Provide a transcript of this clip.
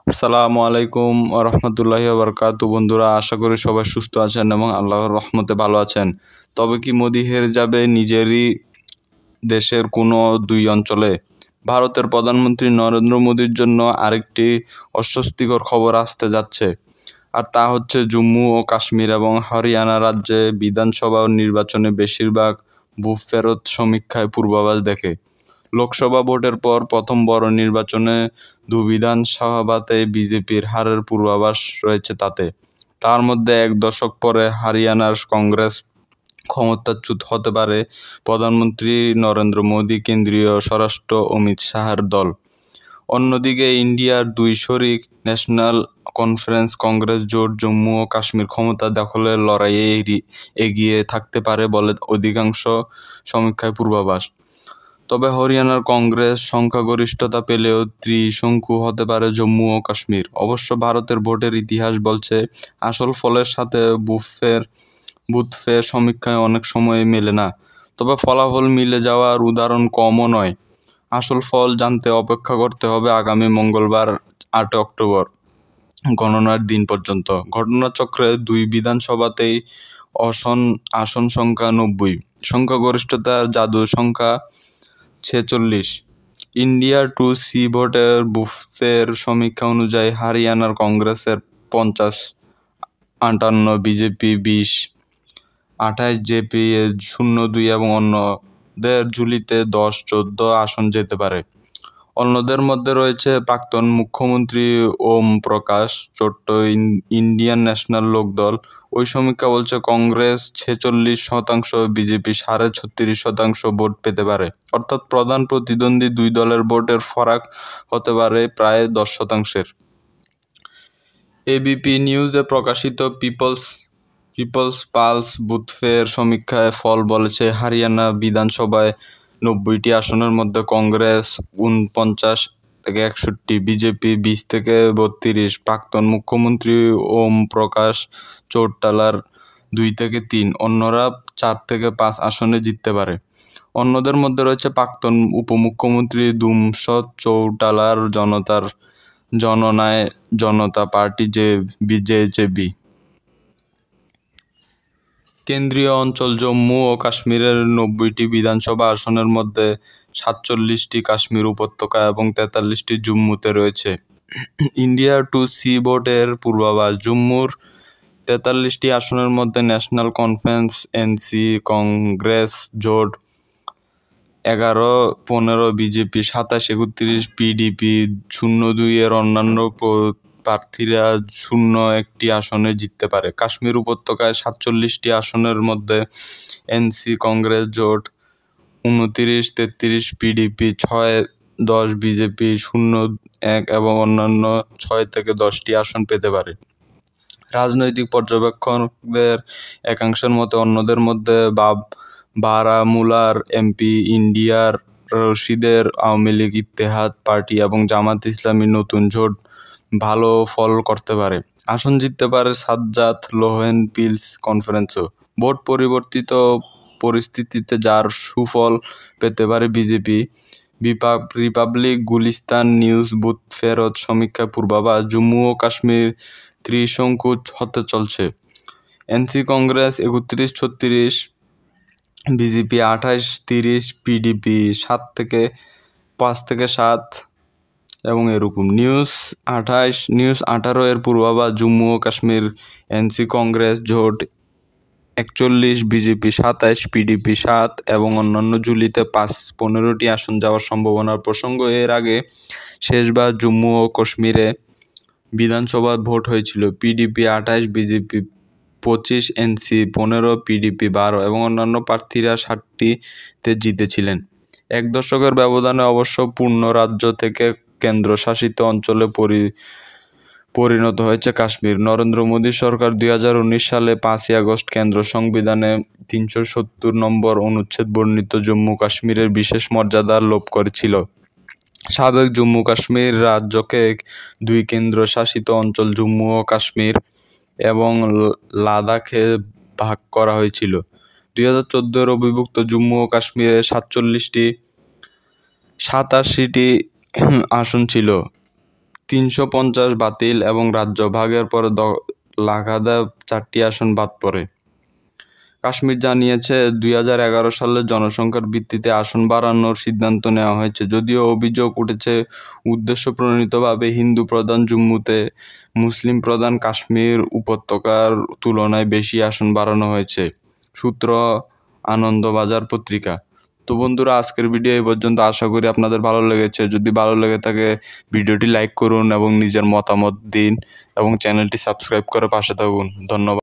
আসসালামু আলাইকুম রহমতুল্লাহি বারাকাতু। বন্ধুরা, আশা করি সবাই সুস্থ আছেন এবং আল্লাহর রহমতে ভালো আছেন। তবে কি মোদি হেরে যাবে নিজেরই দেশের কোনো দুই অঞ্চলে? ভারতের প্রধানমন্ত্রী নরেন্দ্র মোদির জন্য আরেকটি অস্বস্তিকর খবর আসতে যাচ্ছে, আর তা হচ্ছে জম্মু ও কাশ্মীর এবং হরিয়ানা রাজ্যে বিধানসভা নির্বাচনে বেশিরভাগ ভোট ফেরত সমীক্ষায় পূর্বাভাস দেখে। লোকসভা ভোটের পর প্রথম বড় নির্বাচনে বিধানসভাতেই বিজেপির হারের পূর্বাভাস রয়েছে তাতে। তার মধ্যে এক দশক পরে হরিয়ানার কংগ্রেস ক্ষমতাচ্যুত হতে পারে প্রধানমন্ত্রী নরেন্দ্র মোদী, কেন্দ্রীয় স্বরাষ্ট্র অমিত শাহের দল। অন্যদিকে ইন্ডিয়ার দুই শরিক ন্যাশনাল কনফারেন্স কংগ্রেস জোট জম্মু ও কাশ্মীর ক্ষমতা দখলের লড়াইয়ে এগিয়ে থাকতে পারে বলে অধিকাংশ সমীক্ষায় পূর্বাভাস। তবে হরিয়ানার কংগ্রেস সংখ্যাগরিষ্ঠতা পেলেও ত্রিশঙ্কু হতে পারে জম্মু ও কাশ্মীর। অবশ্য ভারতের ভোটের ইতিহাস বলছে, আসল ফলের সাথে বুথফের সমীক্ষায় অনেক সময় মেলে না। তবে ফলাফল মিলে যাওয়ার উদাহরণ কমও নয়। আসল ফল জানতে অপেক্ষা করতে হবে আগামী মঙ্গলবার 8 অক্টোবর গণনার দিন পর্যন্ত। ঘটনাচক্রে দুই বিধানসভাতেই আসন সংখ্যা 90, সংখ্যাগরিষ্ঠতার জাদু সংখ্যা 46। ইন্ডিয়া টু সি ভোটের বুথের সমীক্ষা অনুযায়ী হরিয়ানার কংগ্রেসের 50-58, বিজেপি 20-28, জেপি 02 এবং অন্যদের ঝুলিতে 10-14 আসন যেতে পারে। অন্যদের মধ্যে রয়েছে প্রাক্তন মুখ্যমন্ত্রী ওম প্রকাশ চট্ট, ইন্ডিয়ান ন্যাশনাল লোকদল। ওই সমীক্ষা বলছে কংগ্রেস 46%, বিজেপি 36.5% ভোট পেতে পারে। অর্থাৎ প্রধান প্রতিদ্বন্দ্বী দুই দলের ভোটের ফারাক হতে পারে প্রায় 10%। এবিপি নিউজে প্রকাশিত পিপলস পালস বুথফের সমীক্ষায় ফল বলেছে, হরিয়ানা বিধানসভায় 90টি আসনের মধ্যে কংগ্রেস 49-61, বিজেপি 20-32, প্রাক্তন মুখ্যমন্ত্রী ওম প্রকাশ চৌটালার 2-3, অন্যরা 4-5 আসনে জিততে পারে। অন্যদের মধ্যে রয়েছে প্রাক্তন উপমুখ্যমন্ত্রী ধুমসত চৌটালার জননায়ক জনতা পার্টি জেজেবি। কেন্দ্রীয় অঞ্চল জম্মু ও কাশ্মীরের 90টি বিধানসভা আসনের মধ্যে 47টি কাশ্মীর উপত্যকা এবং 43টি জম্মুতে রয়েছে। ইন্ডিয়া টু সি ভোটের পূর্বাভাস। জম্মুর 43টি আসনের মধ্যে ন্যাশনাল কনফারেন্স এনসি কংগ্রেস জোট 11-15, বিজেপি 27-31, পিডিপি 02 এর অন্যান্য প্রার্থীরা 01টি আসনে জিততে পারে। কাশ্মীর উপত্যকায় 47টি আসনের মধ্যে এনসি কংগ্রেস জোট 29-33, পিডিপি 6-10, বিজেপি 01 এবং অন্যান্য 6-10টি আসন পেতে পারে। রাজনৈতিক পর্যবেক্ষকদের একাংশের মতে অন্যদের মধ্যে বারামুলার এমপি ইন্ডিয়ার রশিদের আওয়ামী লীগ ইত্তেহাদ পার্টি এবং জামাত ইসলামী নতুন জোট ভালো ফল করতে পারে। আসন জিততে পারে সাজ্জাদ লোহেন পিলস কনফারেন্সও। ভোট পরিবর্তিত পরিস্থিতিতে যার সুফল পেতে পারে BJP. Republic Gulistan news booth ফেরত সমীক্ষা পূর্বাভাস। জম্মু ও কাশ্মীর ত্রিশঙ্কু হতে চলছে। এনসি কংগ্রেস 31-36, বিজেপি 28-30, পিডিপি 5-7 এবং এরকম। নিউজ 18 এর পূর্বাভাস। জম্মু ও কাশ্মীর এনসি কংগ্রেস জোট 41, বিজেপি 27, পিডিপি 7 এবং অন্যান্য ঝুলিতে 5-15টি আসন যাওয়ার সম্ভাবনার প্রসঙ্গ। এর আগে শেষবার জম্মু ও কাশ্মীরে বিধানসভা ভোট হয়েছিল। পিডিপি 28, বিজেপি 25, এনসি 15, পিডিপি 12 এবং অন্যান্য প্রার্থীরা 7টিতে জিতেছিলেন। এক দশকের ব্যবধানে অবশ্য পূর্ণ রাজ্য থেকে কেন্দ্রশাসিত অঞ্চলে পরিণত হয়েছে কাশ্মীর। নরেন্দ্র মোদী সরকার 2019 সালে 5ই আগস্ট কেন্দ্র সংবিধানে 370 নম্বর অনুচ্ছেদ বর্ণিত জম্মু কাশ্মীরের বিশেষ মর্যাদা লোপ করেছিল। সাবেক জম্মু কাশ্মীর রাজ্যকে দুই কেন্দ্রশাসিত অঞ্চল জম্মু ও কাশ্মীর এবং লাদাখে ভাগ করা হয়েছিল। 2014 অবিভক্ত জম্মু ও কাশ্মীরে 87টি আসন ছিল। 350 বাতিল এবং রাজ্য ভাগের পরে লাগাতার 4টি আসন বাদ পড়ে। কাশ্মীর জানিয়েছে 2011 সালে জনসংখ্যার ভিত্তিতে আসন বাড়ানোর সিদ্ধান্ত নেওয়া হয়েছে, যদিও অভিযোগ উঠেছে উদ্দেশ্যপ্রণোদিতভাবে হিন্দু প্রধান জম্মুতে মুসলিম প্রধান কাশ্মীর উপত্যকার তুলনায় বেশি আসন বাড়ানো হয়েছে। সূত্র আনন্দবাজার পত্রিকা। তো বন্ধুরা, আজকের ভিডিও এই পর্যন্ত। আশা করি আপনাদের ভালো লেগেছে। যদি ভালো লেগে থাকে ভিডিওটি লাইক করুন এবং নিজের মতামত দিন এবং চ্যানেলটি সাবস্ক্রাইব করে পাশে থাকুন। ধন্যবাদ।